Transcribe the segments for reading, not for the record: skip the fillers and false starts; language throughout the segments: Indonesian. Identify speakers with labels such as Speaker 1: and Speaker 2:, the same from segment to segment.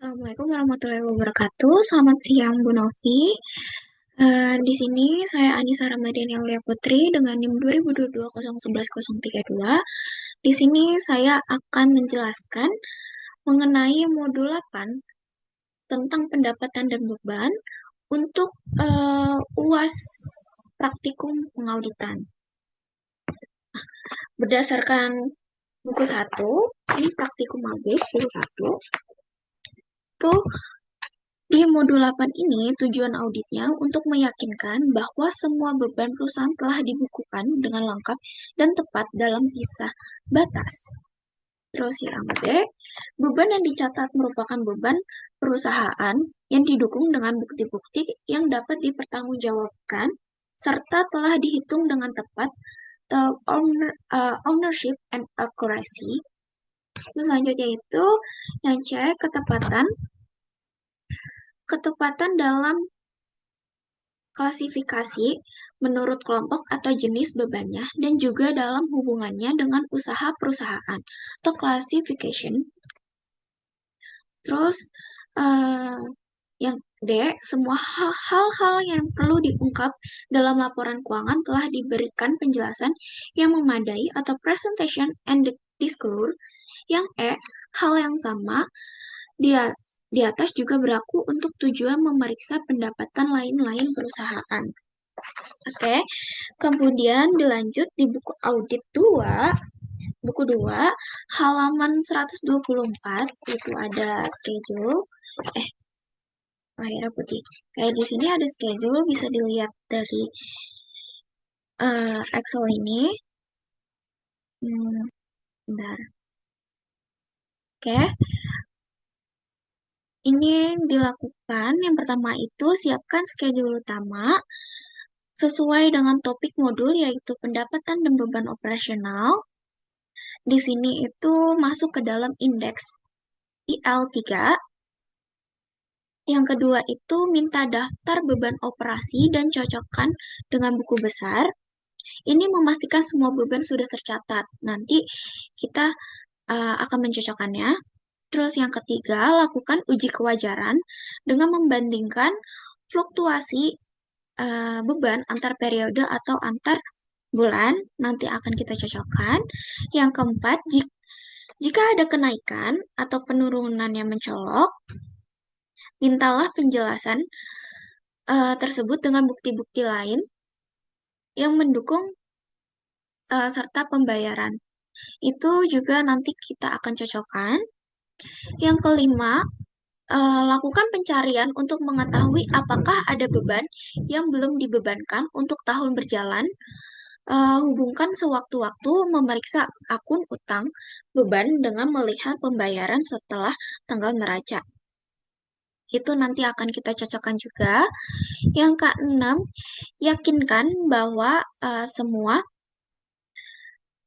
Speaker 1: Assalamualaikum warahmatullahi wabarakatuh. Selamat siang, Bu Novi. Di sini saya Anissa Ramadhani Aulia Putri dengan NIM 2022011032. Di sini saya akan menjelaskan mengenai modul 8 tentang pendapatan dan beban untuk UAS praktikum pengauditan. Berdasarkan buku 1, ini praktikum audit buku 1, itu di modul 8 ini, tujuan auditnya untuk meyakinkan bahwa semua beban perusahaan telah dibukukan dengan lengkap dan tepat dalam pisah batas. Terus yang B, beban yang dicatat merupakan beban perusahaan yang didukung dengan bukti-bukti yang dapat dipertanggungjawabkan serta telah dihitung dengan tepat the ownership and accuracy. Terus selanjutnya itu yang C, ketepatan dalam klasifikasi menurut kelompok atau jenis bebannya dan juga dalam hubungannya dengan usaha perusahaan atau classification. Terus yang D, semua hal-hal yang perlu diungkap dalam laporan keuangan telah diberikan penjelasan yang memadai atau presentation and disclosure. Yang E, hal yang sama dia di atas juga berlaku untuk tujuan memeriksa pendapatan lain-lain perusahaan. Oke, kemudian dilanjut di buku audit 2, buku 2, halaman 124, itu ada schedule, akhirnya putih. Kayak di sini ada schedule, bisa dilihat dari Excel ini. Bentar. Oke, ini dilakukan, yang pertama itu siapkan schedule utama, sesuai dengan topik modul yaitu pendapatan dan beban operasional. Di sini itu masuk ke dalam indeks IL3. Yang kedua itu minta daftar beban operasi dan cocokkan dengan buku besar. Ini memastikan semua beban sudah tercatat. Nanti kita akan mencocokkannya. Terus yang ketiga, lakukan uji kewajaran dengan membandingkan fluktuasi beban antar periode atau antar bulan, nanti akan kita cocokkan. Yang keempat, jika ada kenaikan atau penurunan yang mencolok, mintalah penjelasan tersebut dengan bukti-bukti lain yang mendukung serta pembayaran. Itu juga nanti kita akan cocokkan. Yang kelima, lakukan pencarian untuk mengetahui apakah ada beban yang belum dibebankan untuk tahun berjalan. Hubungkan sewaktu-waktu memeriksa akun utang beban dengan melihat pembayaran setelah tanggal neraca. Itu nanti akan kita cocokkan juga. Yang keenam, yakinkan bahwa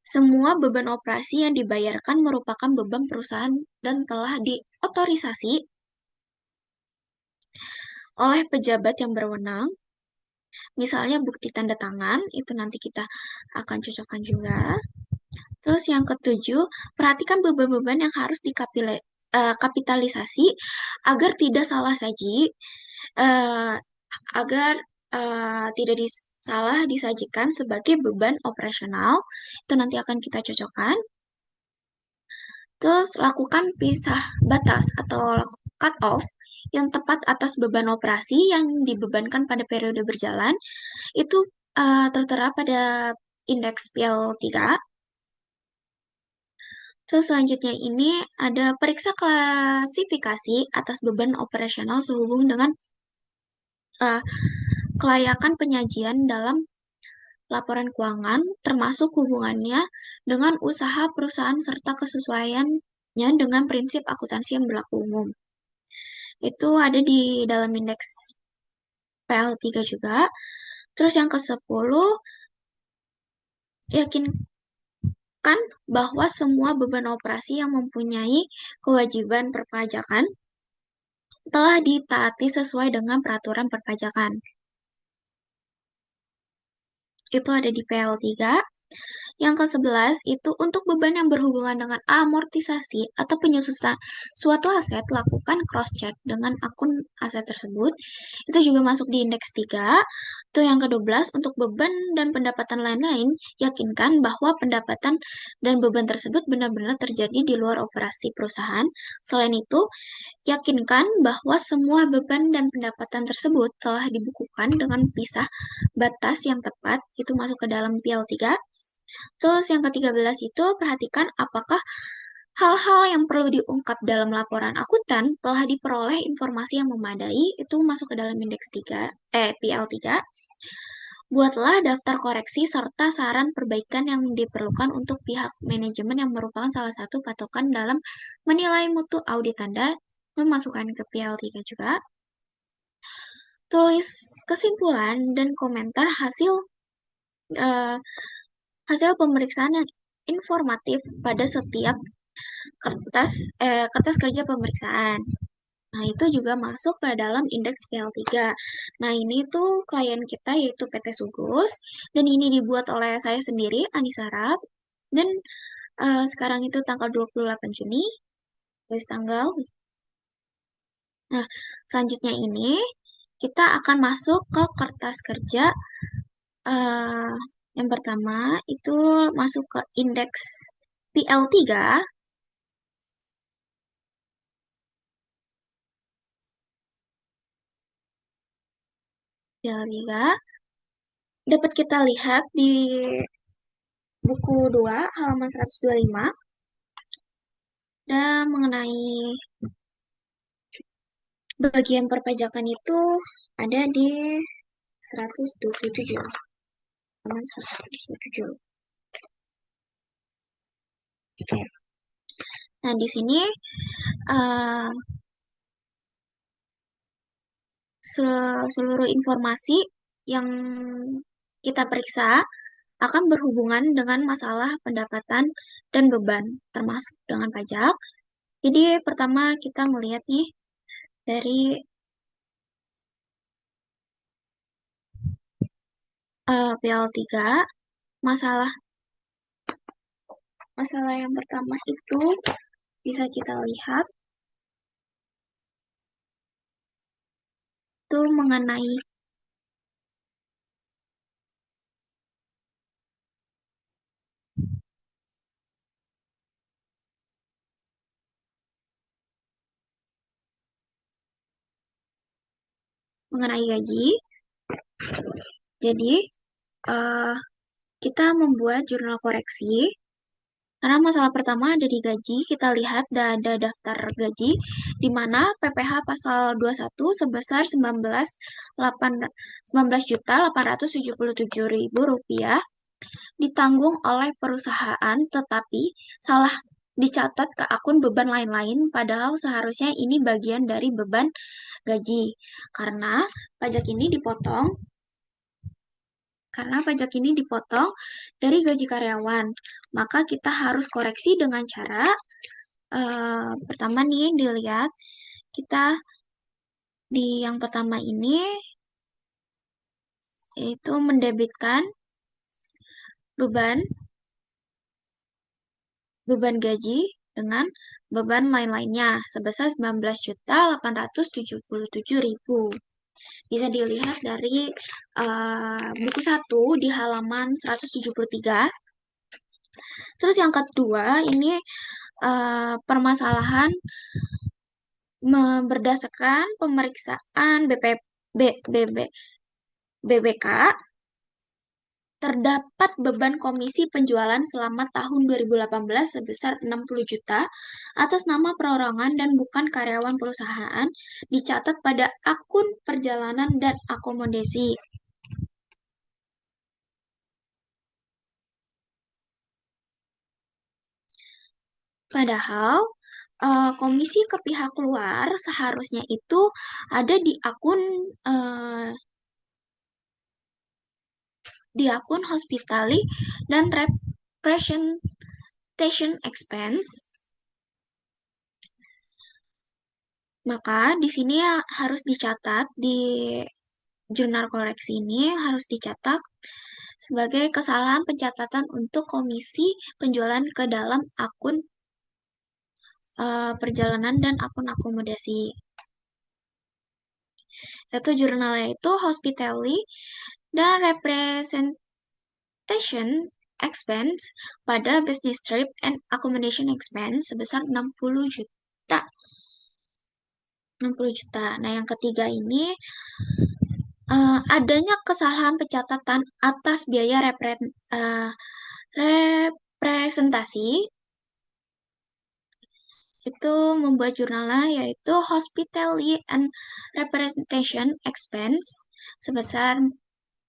Speaker 1: semua beban operasi yang dibayarkan merupakan beban perusahaan dan telah diotorisasi oleh pejabat yang berwenang. Misalnya bukti tanda tangan, itu nanti kita akan cocokkan juga. Terus yang ketujuh, perhatikan beban-beban yang harus dikapitalisasi agar tidak salah saji, agar tidak salah disajikan sebagai beban operasional. Itu nanti akan kita cocokkan. Terus lakukan pisah batas atau cut off yang tepat atas beban operasi yang dibebankan pada periode berjalan. Itu tertera pada indeks PL3. Terus selanjutnya ini ada periksa klasifikasi atas beban operasional sehubung dengan kelayakan penyajian dalam laporan keuangan, termasuk hubungannya dengan usaha perusahaan serta kesesuaiannya dengan prinsip akuntansi yang berlaku umum. Itu ada di dalam indeks PL3 juga. Terus yang ke-10, yakinkan bahwa semua beban operasi yang mempunyai kewajiban perpajakan telah ditaati sesuai dengan peraturan perpajakan. Itu ada di PL3. Yang ke-11 itu untuk beban yang berhubungan dengan amortisasi atau penyusutan suatu aset, lakukan cross-check dengan akun aset tersebut. Itu juga masuk di indeks 3. Itu yang ke-12 untuk beban dan pendapatan lain-lain, yakinkan bahwa pendapatan dan beban tersebut benar-benar terjadi di luar operasi perusahaan. Selain itu, yakinkan bahwa semua beban dan pendapatan tersebut telah dibukukan dengan pisah batas yang tepat, itu masuk ke dalam PL3. Terus yang ke-13 itu perhatikan apakah hal-hal yang perlu diungkap dalam laporan akuntan telah diperoleh informasi yang memadai, itu masuk ke dalam indeks 3, PL3. Buatlah daftar koreksi serta saran perbaikan yang diperlukan untuk pihak manajemen yang merupakan salah satu patokan dalam menilai mutu audit Anda, memasukkan ke PL3 juga. Tulis kesimpulan dan komentar eh, hasil pemeriksaan yang informatif pada setiap kertas kerja pemeriksaan. Nah, itu juga masuk ke dalam indeks PL3. Nah, ini tuh klien kita yaitu PT Sugus, dan ini dibuat oleh saya sendiri, Anissa Rap, dan sekarang itu tanggal 28 Juni, tulis tanggal. Nah, selanjutnya ini kita akan masuk ke kertas kerja. eh, yang pertama itu masuk ke indeks PL3. PL3 dapat kita lihat di buku 2 halaman 125, dan mengenai bagian perpajakan itu ada di 127, halaman 127. Oke. Nah, di sini uh, seluruh informasi yang kita periksa akan berhubungan dengan masalah pendapatan dan beban, termasuk dengan pajak. Jadi, pertama kita melihat nih dari PL3, masalah masalah yang pertama itu bisa kita lihat itu mengenai gaji. Jadi, uh, kita membuat jurnal koreksi. Karena masalah pertama ada di gaji, kita lihat ada daftar gaji, di mana PPh pasal 21 sebesar 19.877.000 rupiah ditanggung oleh perusahaan, tetapi salah dicatat ke akun beban lain-lain, padahal seharusnya ini bagian dari beban gaji. Karena pajak ini dipotong dari gaji karyawan, maka kita harus koreksi dengan cara pertama nih dilihat kita di yang pertama ini itu mendebitkan beban gaji dengan beban lain-lainnya sebesar 19.877.000. Bisa dilihat dari buku 1 di halaman 173. Terus yang kedua ini permasalahan berdasarkan pemeriksaan BBK, terdapat beban komisi penjualan selama tahun 2018 sebesar 60 juta atas nama perorangan dan bukan karyawan perusahaan, dicatat pada akun perjalanan dan akomodasi. Padahal komisi ke pihak luar seharusnya itu ada di akun hospitality dan representation expense. Maka di sini harus dicatat, di jurnal koreksi ini harus dicatat sebagai kesalahan pencatatan untuk komisi penjualan ke dalam akun perjalanan dan akun akomodasi. Yaitu jurnalnya itu hospitality dan representation expense pada business trip and accommodation expense sebesar 60 juta. 60 juta. Nah, yang ketiga ini adanya kesalahan pencatatan atas biaya representasi itu membuat jurnalnya yaitu Hospitality and Representation Expense sebesar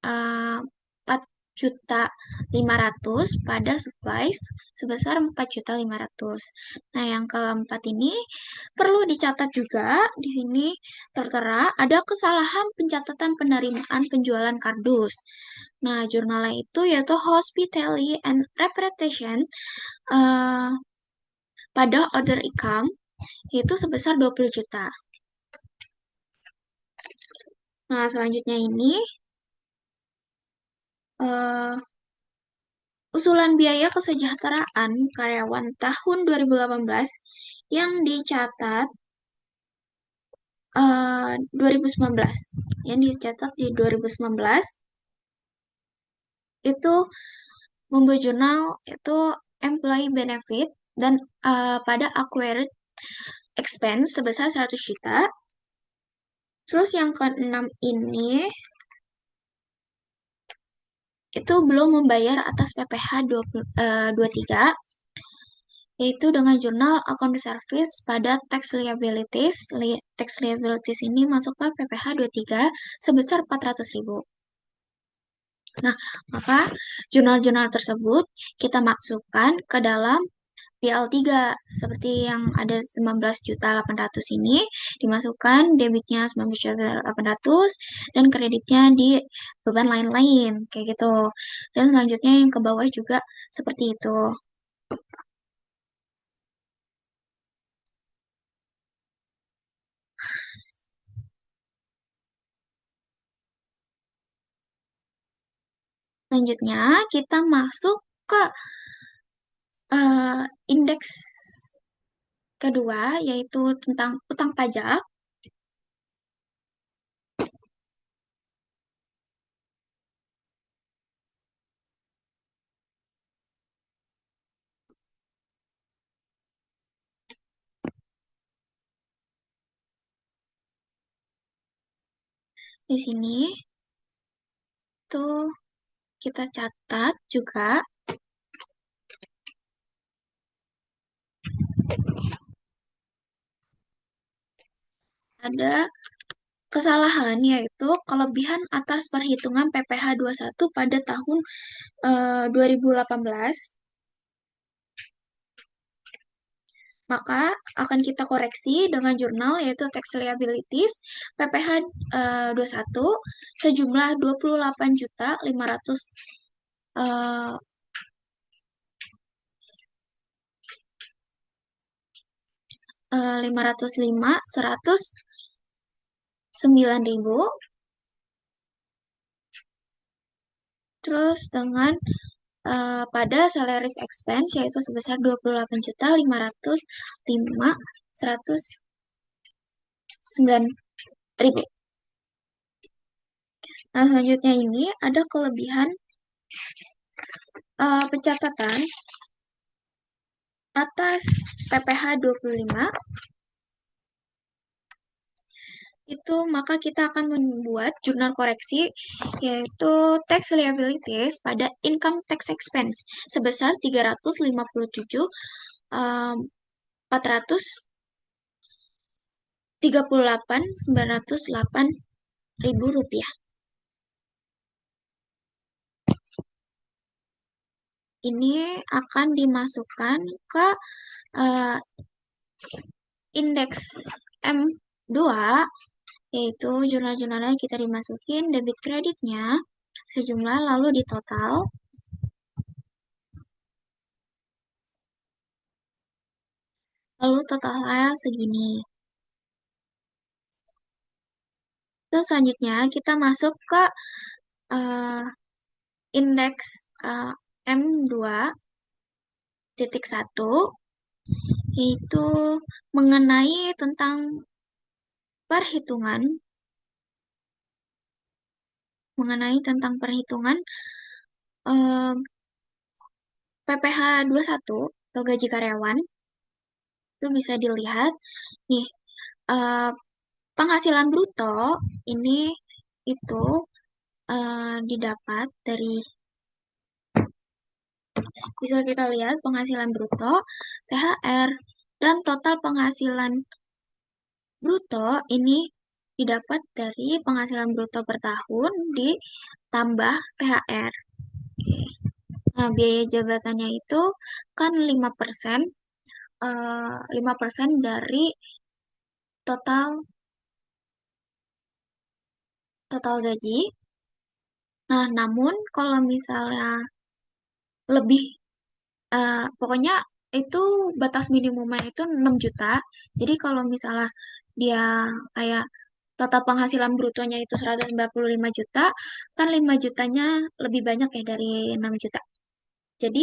Speaker 1: 4.500.000 pada supplies sebesar 4.500.000. Nah, yang keempat ini perlu dicatat juga di sini tertera ada kesalahan pencatatan penerimaan penjualan kardus. Nah, jurnalnya itu yaitu Hospitality and Representation pada order income itu sebesar 20 juta. Nah, selanjutnya ini usulan biaya kesejahteraan karyawan tahun 2018 yang dicatat 2019. Yang dicatat di 2019 itu membuat jurnal itu employee benefit dan pada acquired expense sebesar 100 juta. Terus yang keenam ini itu belum membayar atas PPh 23 yaitu dengan jurnal account service pada tax liabilities. Tax liabilities ini masuk ke PPh 23 sebesar 400.000. Nah, maka jurnal-jurnal tersebut kita masukkan ke dalam PL3 seperti yang ada 19.800 ini dimasukkan debitnya 19.800 dan kreditnya di beban lain-lain kayak gitu. Dan selanjutnya yang ke bawah juga seperti itu. Selanjutnya kita masuk ke indeks kedua yaitu tentang utang pajak. Di sini tuh kita catat juga ada kesalahan yaitu kelebihan atas perhitungan PPh 21 pada tahun 2018. Maka akan kita koreksi dengan jurnal yaitu Tax Liabilities PPh 21 sejumlah 28.500 505.109.000. Terus dengan pada salaries expense yaitu sebesar 28.505.109.000. Nah, selanjutnya ini ada kelebihan pencatatan atas PPh 25 itu maka kita akan membuat jurnal koreksi yaitu tax liabilities pada income tax expense sebesar 357.438.908 rupiah. Ini akan dimasukkan ke indeks M2 yaitu jurnal-jurnal yang kita dimasukin debit kreditnya sejumlah lalu di total lalu totalnya segini. Terus selanjutnya kita masuk ke indeks M2.1 yaitu mengenai tentang perhitungan eh, PPh 21 atau gaji karyawan. Itu bisa dilihat nih, eh, penghasilan bruto ini itu didapat dari, bisa kita lihat penghasilan bruto, THR, dan total penghasilan bruto ini didapat dari penghasilan bruto per tahun ditambah THR. Nah, biaya jabatannya itu kan 5%, 5% dari total total gaji. Nah, namun kalau misalnya lebih, pokoknya itu batas minimumnya itu 6 juta. Jadi kalau misalnya dia kayak total penghasilan brutonya itu 195 juta, kan 5 jutanya lebih banyak ya dari 6 juta. Jadi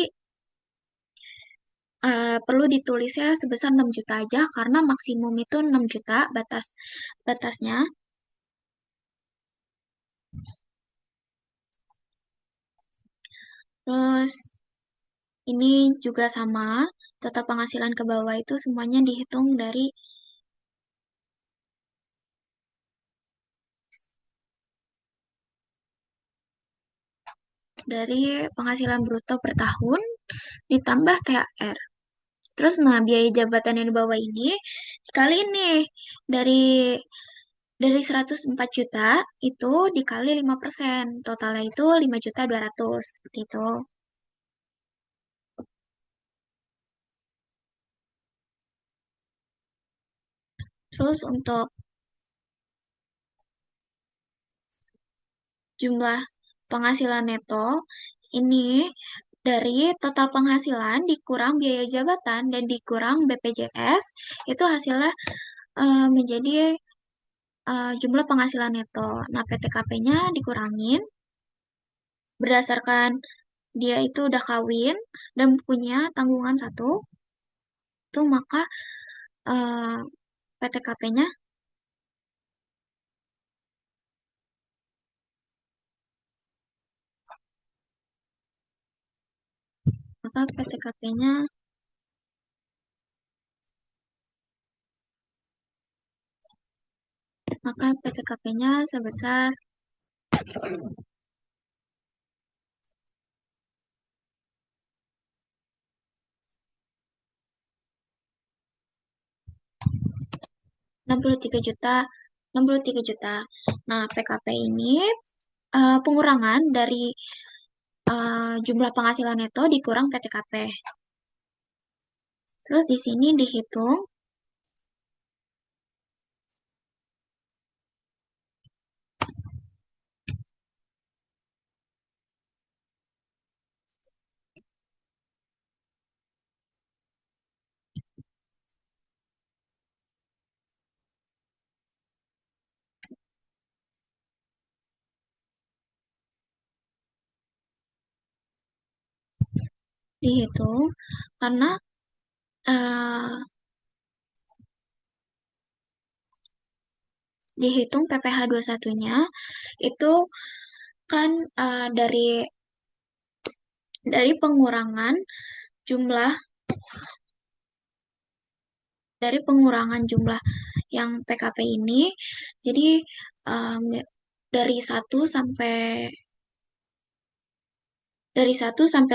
Speaker 1: perlu ditulisnya sebesar 6 juta aja karena maksimum itu 6 juta batasnya. Terus ini juga sama, total penghasilan ke bawah itu semuanya dihitung dari penghasilan bruto per tahun ditambah THR. Terus nah biaya jabatan yang di bawah ini dikali nih dari 104 juta itu dikali 5%. Totalnya itu 5.200.000 seperti itu. Terus untuk jumlah penghasilan neto ini dari total penghasilan dikurang biaya jabatan dan dikurang BPJS, itu hasilnya menjadi jumlah penghasilan neto. Nah, PTKP-nya dikurangin berdasarkan dia itu udah kawin dan punya tanggungan satu, itu maka eh, PTKP-nya maka PTKP-nya sebesar 63 juta. 63 juta. Nah, PKP ini pengurangan dari jumlah penghasilan neto dikurang PTKP. Terus di sini dihitung karena eh, dihitung PPh 21-nya itu kan dari pengurangan jumlah yang PKP ini. Jadi em, dari 1 sampai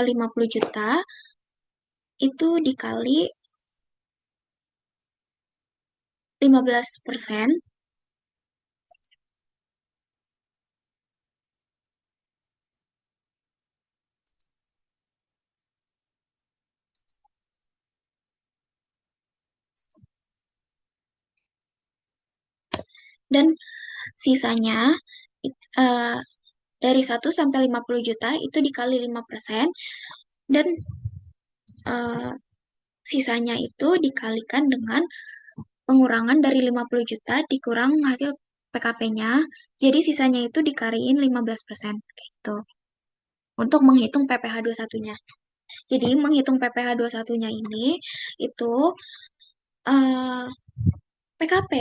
Speaker 1: 50 juta itu dikali 15%, dan sisanya eh, dari 1 sampai 50 juta itu dikali 5%, dan eh, sisanya itu dikalikan dengan pengurangan dari 50 juta dikurang hasil PKP-nya. Jadi sisanya itu dikaliin 15%. Gitu. untuk menghitung PPh 21-nya. Jadi menghitung PPh 21-nya ini itu eh, PKP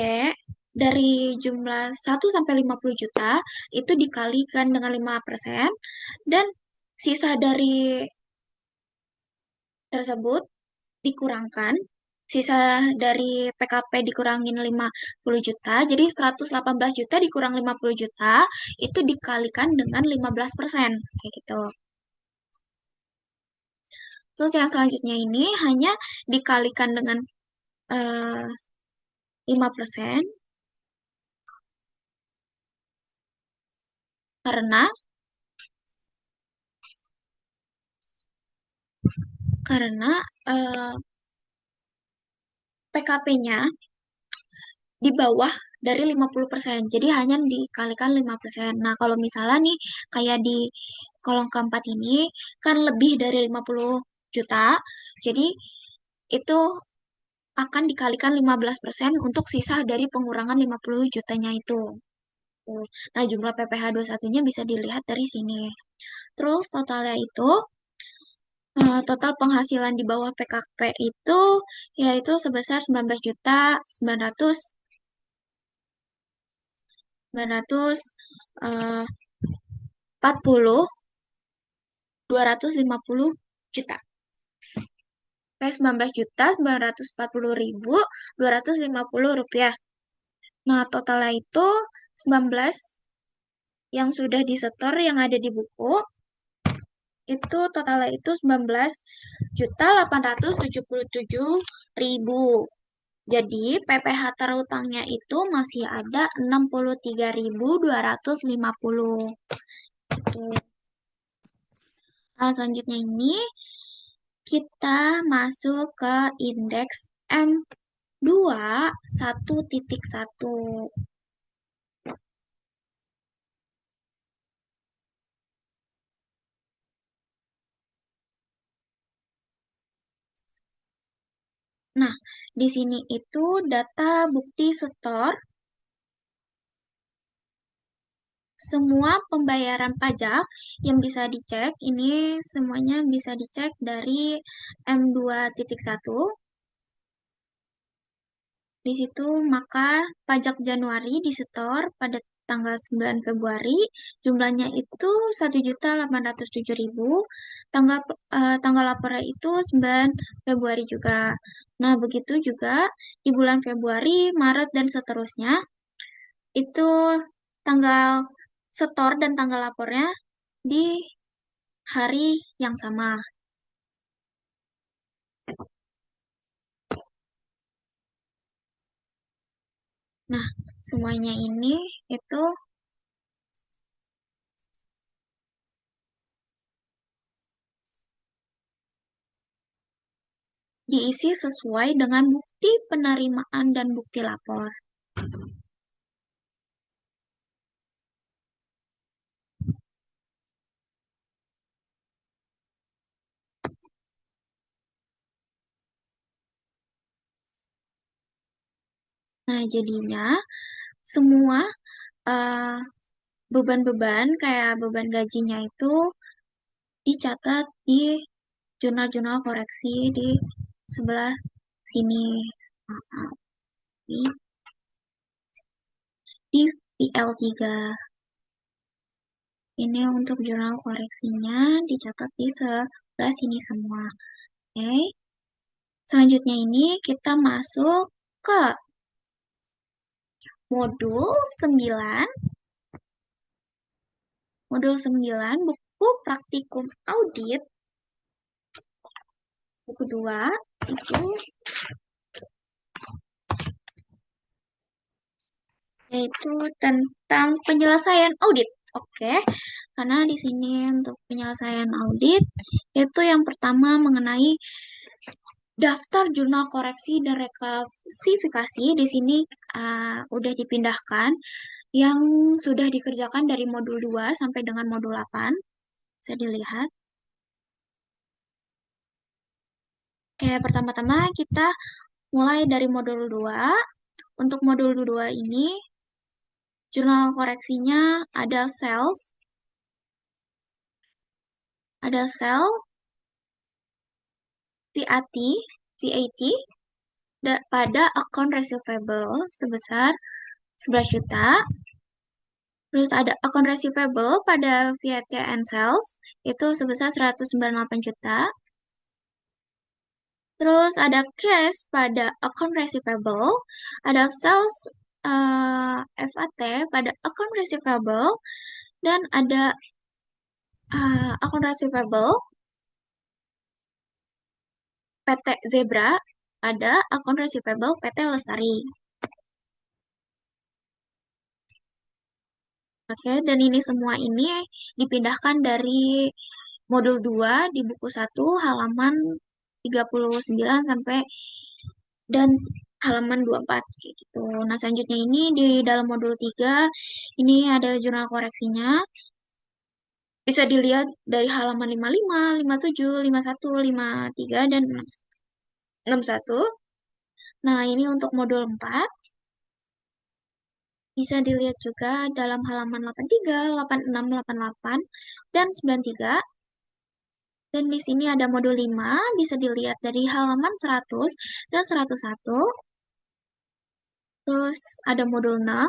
Speaker 1: dari jumlah 1 sampai 50 juta itu dikalikan dengan 5% dan sisa dari tersebut dikurangkan, sisa dari PKP dikurangin 50 juta, jadi 118 juta dikurang 50 juta, itu dikalikan dengan 15%, kayak gitu. Terus yang selanjutnya ini hanya dikalikan dengan eh, 5%, karena karena PKP-nya di bawah dari 50%. Jadi hanya dikalikan 5%. Nah, kalau misalnya nih kayak di kolom keempat ini kan lebih dari 50 juta. Jadi itu akan dikalikan 15% untuk sisa dari pengurangan 50 jutanya itu. Nah, jumlah PPh 21-nya bisa dilihat dari sini. Terus totalnya itu total penghasilan di bawah PKP itu yaitu sebesar 19 juta 900 900 eh, 40 250 juta. Kayak 19 juta 940 ribu 250 rupiah. Nah, totalnya itu 19 yang sudah disetor yang ada di buku itu totalnya itu 19.877.000. Jadi PPh terutangnya itu masih ada 63.250. Gitu. Nah, selanjutnya ini kita masuk ke indeks M2 1.1. Nah, di sini itu data bukti setor semua pembayaran pajak yang bisa dicek. Ini semuanya bisa dicek dari M2.1. Di situ maka pajak Januari disetor pada tanggal 9 Februari, jumlahnya itu 1.807.000, tanggal tanggal lapornya itu 9 Februari juga. Nah, begitu juga di bulan Februari, Maret dan seterusnya itu tanggal setor dan tanggal lapornya di hari yang sama. Nah, semuanya ini itu diisi sesuai dengan bukti penerimaan dan bukti lapor. Nah, jadinya semua eh, beban-beban kayak beban gajinya itu dicatat di jurnal-jurnal koreksi di sebelah sini. Maaf, di PL3. Ini untuk jurnal koreksinya dicatat di sebelah sini semua. Oke. Selanjutnya ini kita masuk ke modul 9. Modul 9 buku praktikum audit. Buku 2 itu yaitu tentang penyelesaian audit. Oke, karena di sini untuk penyelesaian audit itu yang pertama mengenai daftar jurnal koreksi dan reklasifikasi. Di sini udah dipindahkan yang sudah dikerjakan dari modul 2 sampai dengan modul 8. Bisa dilihat. Oke, pertama-tama kita mulai dari modul 2. Untuk modul 2 ini jurnal koreksinya ada sales, ada sel VAT pada account receivable sebesar 11 juta. Terus ada account receivable pada VAT and sales itu sebesar 198 juta. Terus ada cash pada account receivable, ada sales FAT pada account receivable, dan ada account receivable PT Zebra pada account receivable PT Lestari. Oke, dan ini semua ini dipindahkan dari modul 2 di buku 1 halaman 39 sampai dan halaman 24 kayak gitu. Nah, selanjutnya ini di dalam modul 3 ini ada jurnal koreksinya. Bisa dilihat dari halaman 55, 57, 51, 53 dan 61. Nah, ini untuk modul 4 bisa dilihat juga dalam halaman 83, 86, 88 dan 93. Dan di sini ada modul 5, bisa dilihat dari halaman 100 dan 101. Terus ada modul 6,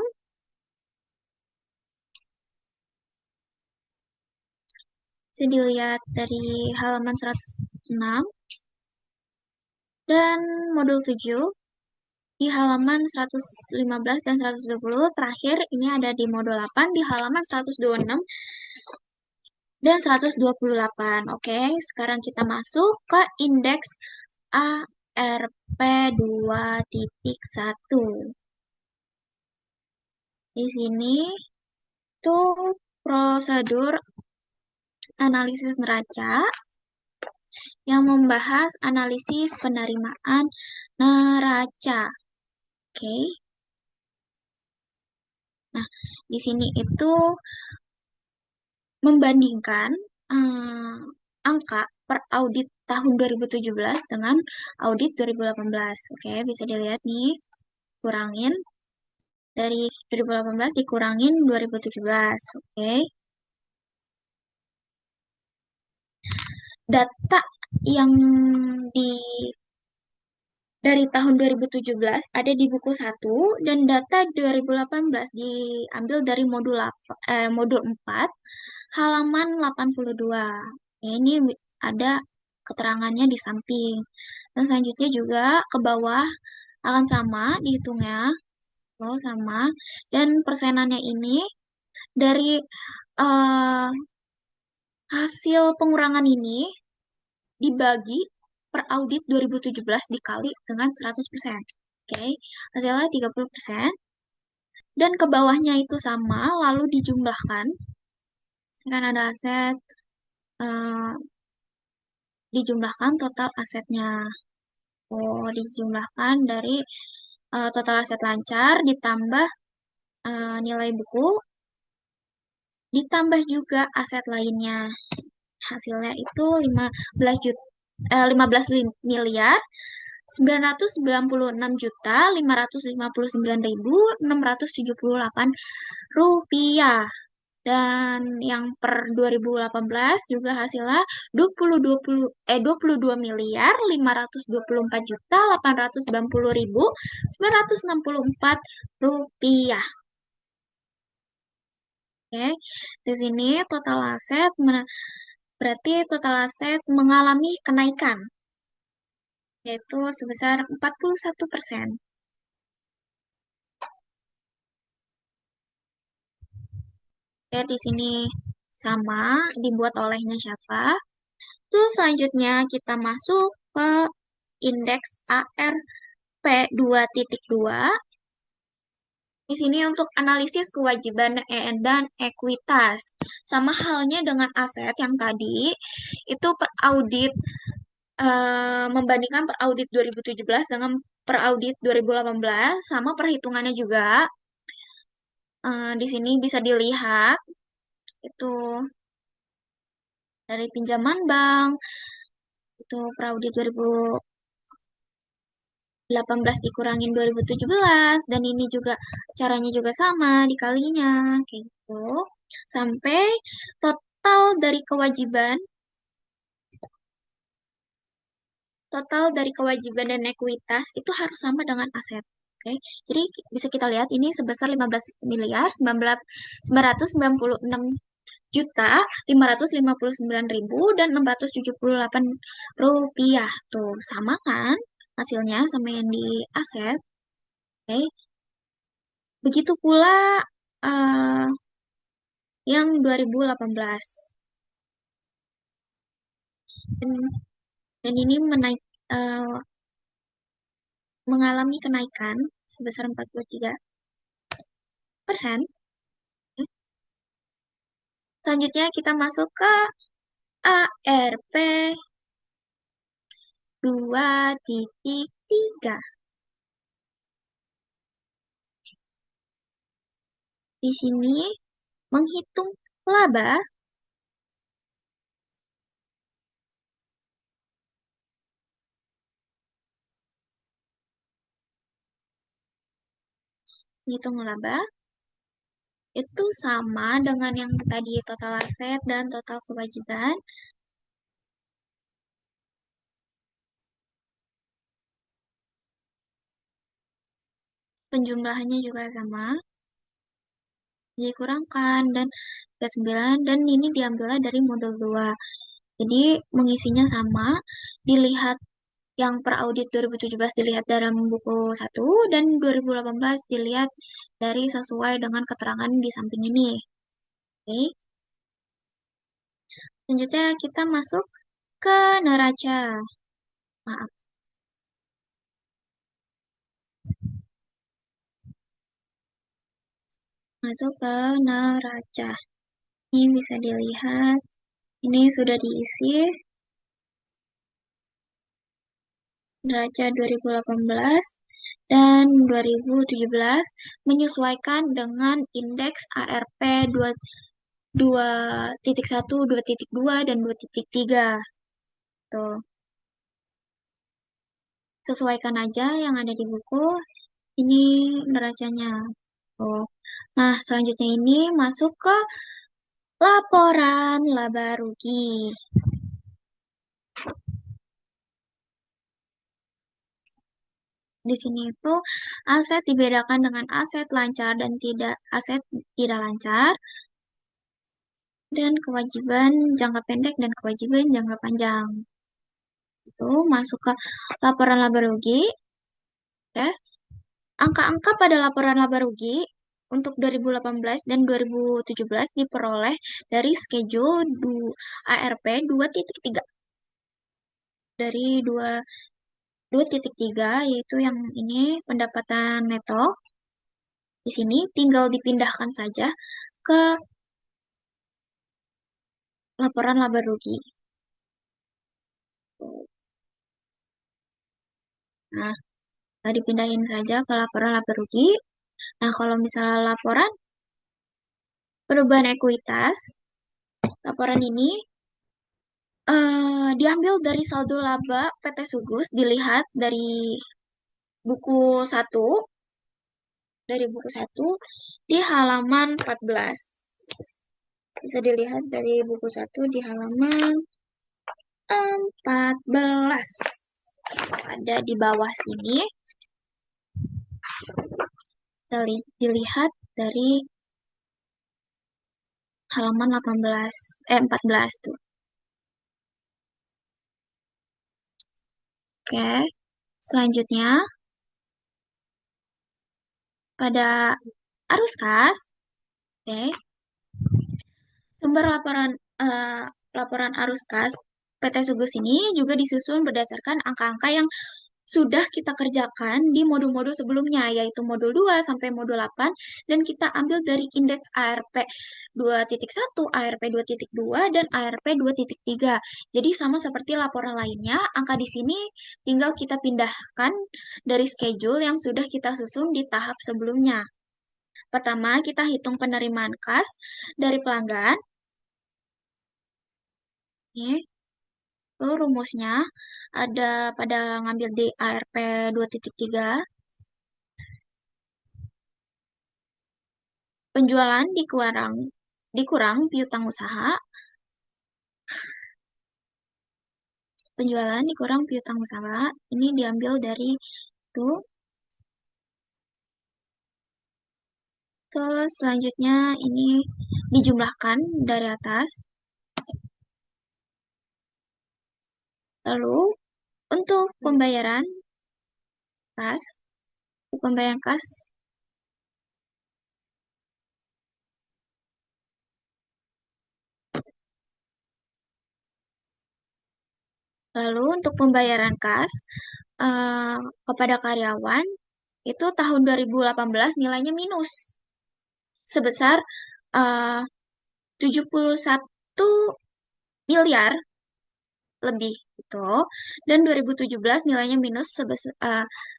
Speaker 1: bisa dilihat dari halaman 106. Dan modul 7 di halaman 115 dan 120. Terakhir ini ada di modul 8 di halaman 126 dan 128. Oke, sekarang kita masuk ke indeks ARP2.1. Di sini tuh prosedur analisis neraca yang membahas analisis penerimaan neraca. Oke. Nah, di sini itu membandingkan angka per audit tahun 2017 dengan audit 2018. Oke, bisa dilihat nih, kurangin dari 2018 dikurangin 2017. Oke. Data yang dari tahun 2017 ada di buku 1 dan data 2018 diambil dari modul 4 halaman 82. Ya, ini ada keterangannya di samping. Dan selanjutnya juga ke bawah akan sama dihitungnya. Oh, sama. Dan persenannya ini dari hasil pengurangan ini dibagi per audit 2017 dikali dengan 100%. Oke, hasilnya 30%. Dan ke bawahnya itu sama, lalu dijumlahkan. Kan ada aset, dijumlahkan total asetnya. Oh, dijumlahkan dari total aset lancar, ditambah nilai buku, ditambah juga aset lainnya. Hasilnya itu 15 miliar 996 juta 559.678 rupiah. Dan yang per 2018 juga hasilnya 22 miliar 524 juta 890.964 rupiah. Oke, di sini total aset berarti total aset mengalami kenaikan yaitu sebesar 41%. Ya, di sini sama dibuat olehnya siapa. Terus selanjutnya kita masuk ke indeks ARP2.2. Di sini untuk analisis kewajiban dan ekuitas. Sama halnya dengan aset yang tadi, itu per audit membandingkan per audit 2017 dengan per audit 2018, sama perhitungannya juga. Di sini bisa dilihat itu dari pinjaman bank itu per audit 2018 dikurangin 2017 dan ini juga caranya juga sama dikalinya kayak gitu sampai total dari kewajiban total dari kewajiban dan ekuitas itu harus sama dengan aset. Oke, jadi bisa kita lihat ini sebesar 15 miliar 996.559.678 rupiah. Tuh, sama kan hasilnya sama yang di aset. Oke, begitu pula eh, yang 2018. Dan, dan ini eh, mengalami kenaikan sebesar 43%. Selanjutnya kita masuk ke ARP 2.3. Di sini menghitung laba, menghitung laba itu sama dengan yang tadi total aset dan total kewajiban. Penjumlahannya juga sama, dikurangkan dan 39 dan ini diambilnya dari modul 2. Jadi mengisinya sama, dilihat yang per audit 2017 dilihat dalam buku 1 dan 2018 dilihat dari sesuai dengan keterangan di samping ini. Oke. Selanjutnya kita masuk ke neraca. Maaf. Masuk ke neraca. Ini bisa dilihat. Ini sudah diisi. Neraca 2018 dan 2017 menyesuaikan dengan indeks ARP 2.1, 2.2, dan 2.3. Tuh. Sesuaikan aja yang ada di buku. Ini neracanya. Tuh. Nah, selanjutnya ini masuk ke laporan laba rugi. Di sini itu aset dibedakan dengan aset lancar dan tidak lancar, dan kewajiban jangka pendek dan kewajiban jangka panjang. Itu masuk ke laporan laba rugi. Ya. Angka-angka pada laporan laba rugi untuk 2018 dan 2017 diperoleh dari schedule ARP 2.3. Dari 2.3 yaitu yang ini pendapatan neto. Di sini tinggal dipindahkan saja ke laporan laba rugi. Nah, dipindahin saja ke laporan laba rugi. Nah, kalau misalnya laporan perubahan ekuitas, laporan ini diambil dari saldo laba PT Sugus, dilihat buku 1, dari buku 1 di halaman 14. Bisa dilihat dari buku 1 di halaman 14. Ada di bawah sini. Dilihat dari halaman 14 tuh. Oke, selanjutnya pada arus kas, oke, sumber laporan arus kas PT Sugus ini juga disusun berdasarkan angka-angka yang sudah kita kerjakan di modul-modul sebelumnya, yaitu modul 2 sampai modul 8, dan kita ambil dari indeks ARP 2.1, ARP 2.2, dan ARP 2.3. Jadi sama seperti laporan lainnya, angka di sini tinggal kita pindahkan dari schedule yang sudah kita susun di tahap sebelumnya. Pertama, kita hitung penerimaan kas dari pelanggan. Ini tuh rumusnya ada pada ngambil di ARP 2.3. Penjualan dikurang piutang usaha. penjualan dikurang piutang usaha. Ini diambil dari itu. Terus selanjutnya ini dijumlahkan dari atas. Lalu untuk pembayaran kas, pembayaran kas lalu untuk pembayaran kas kepada karyawan itu tahun 2018 nilainya minus sebesar eh, 71 miliar lebih gitu. Dan 2017 nilainya minus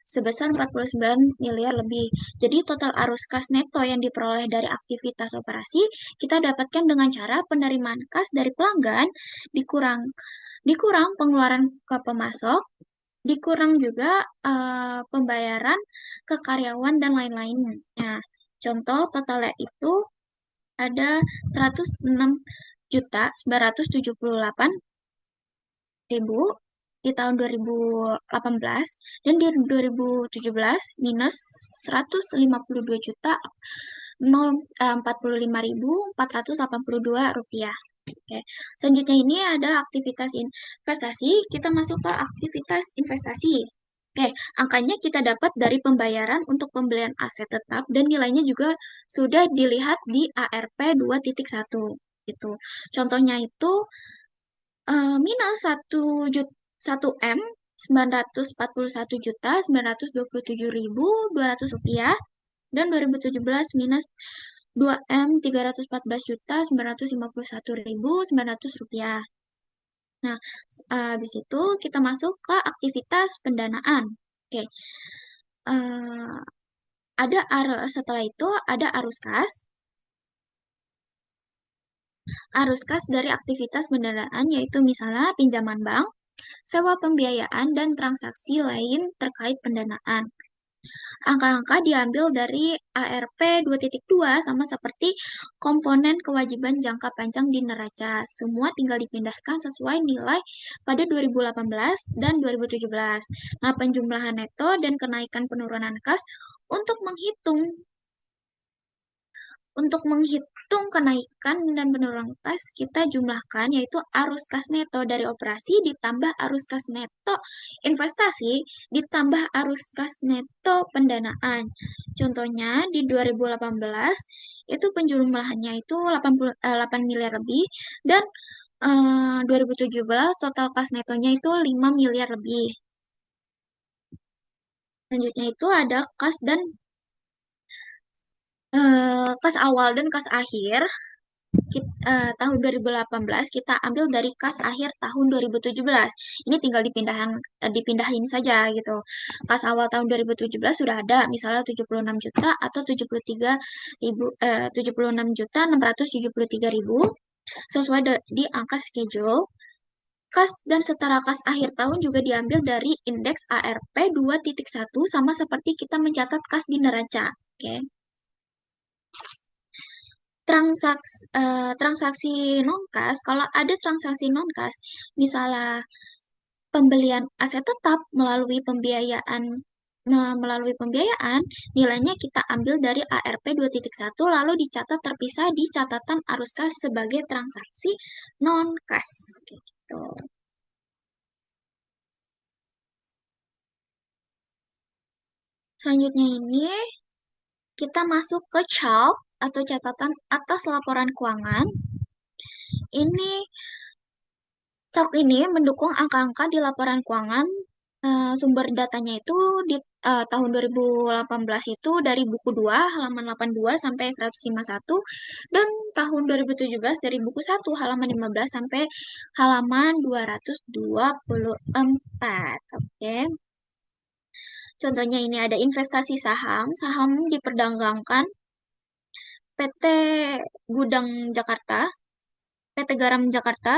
Speaker 1: sebesar 49 miliar lebih. Jadi total arus kas neto yang diperoleh dari aktivitas operasi kita dapatkan dengan cara penerimaan kas dari pelanggan dikurang dikurang pengeluaran ke pemasok, dikurang juga pembayaran ke karyawan dan lain-lainnya. Contoh totalnya itu ada 106.978.000 di tahun 2018 dan di 2017 minus 152 juta 45.482 rupiah. Oke. Selanjutnya ini ada aktivitas investasi. Kita masuk ke aktivitas investasi. Oke, angkanya kita dapat dari pembayaran untuk pembelian aset tetap dan nilainya juga sudah dilihat di ARP 2.1 gitu. Contohnya itu minus 1 M 941.927.200 rupiah dan 2017 minus 2 M 314.951.900 rupiah. Nah, habis itu kita masuk ke aktivitas pendanaan. Oke, setelah itu ada arus kas. Arus kas dari aktivitas pendanaan yaitu misalnya pinjaman bank, sewa pembiayaan, dan transaksi lain terkait pendanaan. Angka-angka diambil dari ARP 2.2 sama seperti komponen kewajiban jangka panjang di neraca. Semua tinggal dipindahkan sesuai nilai pada 2018 dan 2017. Nah, penjumlahan neto dan kenaikan penurunan kas untuk menghitung kenaikan dan penurunan kas, kita jumlahkan yaitu arus kas neto dari operasi ditambah arus kas neto investasi ditambah arus kas neto pendanaan. Contohnya di 2018 itu penjumlahannya itu 8 miliar lebih dan 2017 total kas netonya itu 5 miliar lebih. Selanjutnya itu ada kas awal dan kas akhir. Tahun 2018 kita ambil dari kas akhir tahun 2017. Ini tinggal dipindahin saja gitu. Kas awal tahun 2017 sudah ada, misalnya 76 juta atau 76 juta 673.000 sesuai di angka schedule. Kas dan setara kas akhir tahun juga diambil dari indeks ARP 2.1 sama seperti kita mencatat kas di neraca. Oke. Transaksi non-kas, kalau ada transaksi non-kas, misalnya pembelian aset tetap melalui pembiayaan, nilainya kita ambil dari ARP 2.1 lalu dicatat terpisah di catatan arus kas sebagai transaksi non-kas. Gitu. Selanjutnya ini kita masuk ke chart atau catatan atas laporan keuangan. Ini chart ini mendukung angka-angka di laporan keuangan. Sumber datanya itu di tahun 2018 itu dari buku 2 halaman 82 sampai 151 dan tahun 2017 dari buku 1 halaman 15 sampai halaman 224. Oke. Contohnya ini ada investasi saham. Saham diperdagangkan PT Gudang Jakarta, PT Garam Jakarta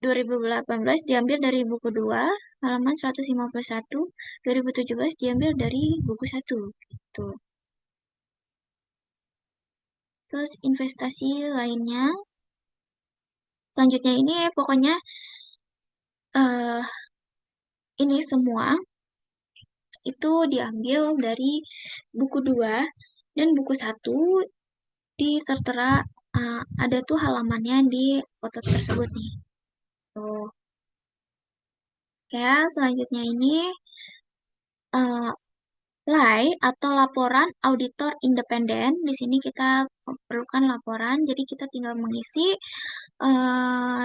Speaker 1: 2018 diambil dari buku 2 halaman 151, 2017 diambil dari buku 1 gitu. Terus investasi lainnya. Selanjutnya ini pokoknya eh ini semua itu diambil dari buku 2 dan buku 1 tertera ada tuh halamannya di foto tersebut nih. Tuh. Oke, selanjutnya ini eh, LAI atau laporan auditor independen. Di sini kita perlukan laporan, jadi kita tinggal mengisi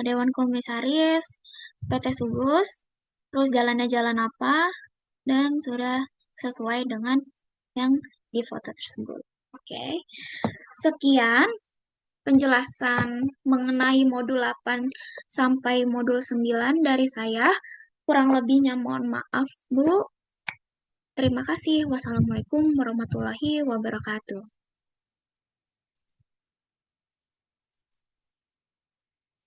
Speaker 1: Dewan Komisaris PT Subus, terus jalannya jalan apa, dan sudah sesuai dengan yang di foto tersebut. Oke, sekian penjelasan mengenai modul 8 sampai modul 9 dari saya. Kurang lebihnya mohon maaf, Bu. Terima kasih. Wassalamualaikum warahmatullahi wabarakatuh.